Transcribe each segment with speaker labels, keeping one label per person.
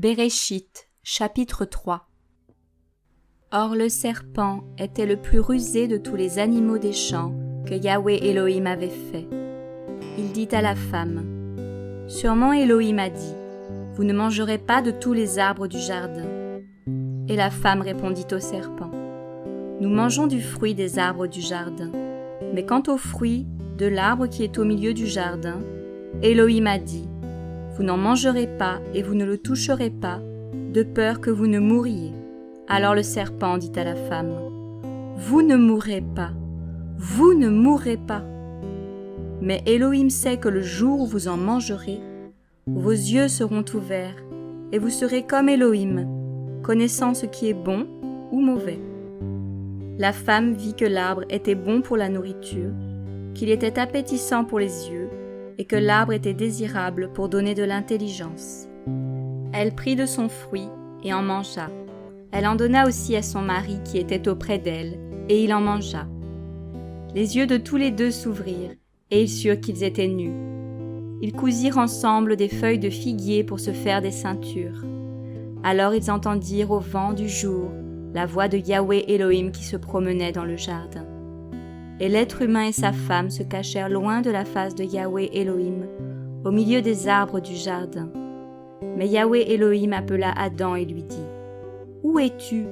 Speaker 1: Béréchit, chapitre 3. Or le serpent était le plus rusé de tous les animaux des champs que Yahweh Elohim avait fait. Il dit à la femme, « Sûrement Elohim a dit, vous ne mangerez pas de tous les arbres du jardin. » Et la femme répondit au serpent, « Nous mangeons du fruit des arbres du jardin. Mais quant au fruit de l'arbre qui est au milieu du jardin, Elohim a dit, vous n'en mangerez pas et vous ne le toucherez pas, de peur que vous ne mouriez. » Alors le serpent dit à la femme, « Vous ne mourrez pas, vous ne mourrez pas. Mais Elohim sait que le jour où vous en mangerez, vos yeux seront ouverts, et vous serez comme Elohim, connaissant ce qui est bon ou mauvais. » La femme vit que l'arbre était bon pour la nourriture, qu'il était appétissant pour les yeux, et que l'arbre était désirable pour donner de l'intelligence. Elle prit de son fruit et en mangea. Elle en donna aussi à son mari qui était auprès d'elle, et il en mangea. Les yeux de tous les deux s'ouvrirent, et ils surent qu'ils étaient nus. Ils cousirent ensemble des feuilles de figuier pour se faire des ceintures. Alors ils entendirent au vent du jour la voix de Yahweh Elohim qui se promenait dans le jardin. Et l'être humain et sa femme se cachèrent loin de la face de Yahweh Elohim, au milieu des arbres du jardin. Mais Yahweh Elohim appela Adam et lui dit, « Où es-tu »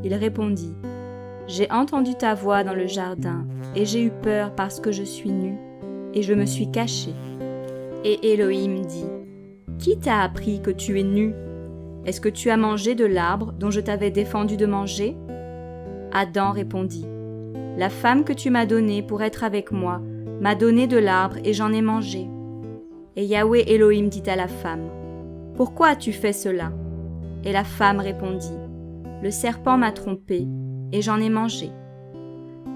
Speaker 1: Il répondit, « J'ai entendu ta voix dans le jardin, et j'ai eu peur parce que je suis nu, et je me suis caché. » Et Elohim dit, « Qui t'a appris que tu es nu ? Est-ce que tu as mangé de l'arbre dont je t'avais défendu de manger ?» Adam répondit, « La femme que tu m'as donnée pour être avec moi m'a donné de l'arbre et j'en ai mangé. » Et Yahweh Elohim dit à la femme, « Pourquoi as-tu fait cela ?» Et la femme répondit, « Le serpent m'a trompée et j'en ai mangé. »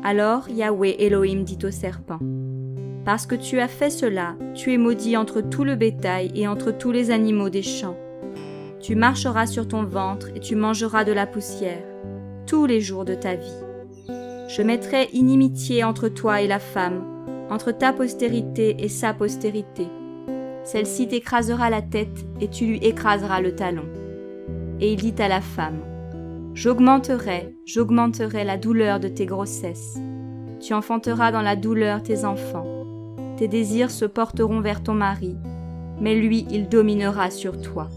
Speaker 1: Alors Yahweh Elohim dit au serpent, « Parce que tu as fait cela, tu es maudit entre tout le bétail et entre tous les animaux des champs. Tu marcheras sur ton ventre et tu mangeras de la poussière tous les jours de ta vie. Je mettrai inimitié entre toi et la femme, entre ta postérité et sa postérité. Celle-ci t'écrasera la tête et tu lui écraseras le talon. » Et il dit à la femme, « J'augmenterai la douleur de tes grossesses. Tu enfanteras dans la douleur tes enfants. Tes désirs se porteront vers ton mari, mais lui, il dominera sur toi. »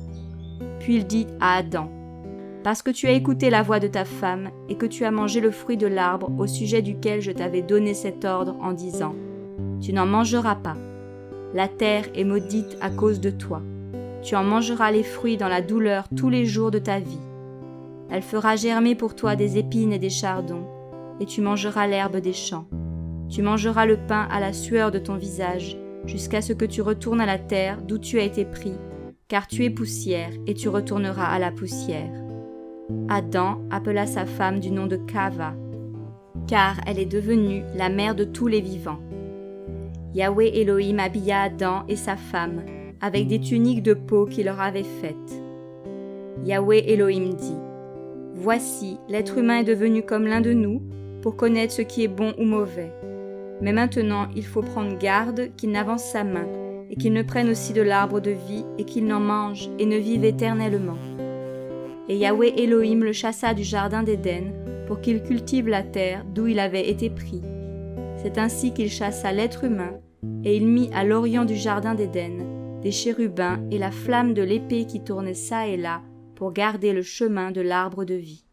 Speaker 1: Puis il dit à Adam, « Parce que tu as écouté la voix de ta femme et que tu as mangé le fruit de l'arbre au sujet duquel je t'avais donné cet ordre en disant, « Tu n'en mangeras pas. La terre est maudite à cause de toi. Tu en mangeras les fruits dans la douleur tous les jours de ta vie. Elle fera germer pour toi des épines et des chardons, et tu mangeras l'herbe des champs. Tu mangeras le pain à la sueur de ton visage, jusqu'à ce que tu retournes à la terre d'où tu as été pris, car tu es poussière, et tu retourneras à la poussière. » Adam appela sa femme du nom de Kava, car elle est devenue la mère de tous les vivants. Yahweh Elohim habilla Adam et sa femme avec des tuniques de peau qu'il leur avait faites. Yahweh Elohim dit, « Voici, l'être humain est devenu comme l'un de nous pour connaître ce qui est bon ou mauvais. Mais maintenant, il faut prendre garde qu'il n'avance sa main et qu'il ne prenne aussi de l'arbre de vie et qu'il n'en mange et ne vive éternellement. » Et Yahweh Elohim le chassa du jardin d'Éden pour qu'il cultive la terre d'où il avait été pris. C'est ainsi qu'il chassa l'être humain et il mit à l'orient du jardin d'Éden des chérubins et la flamme de l'épée qui tournait çà et là pour garder le chemin de l'arbre de vie.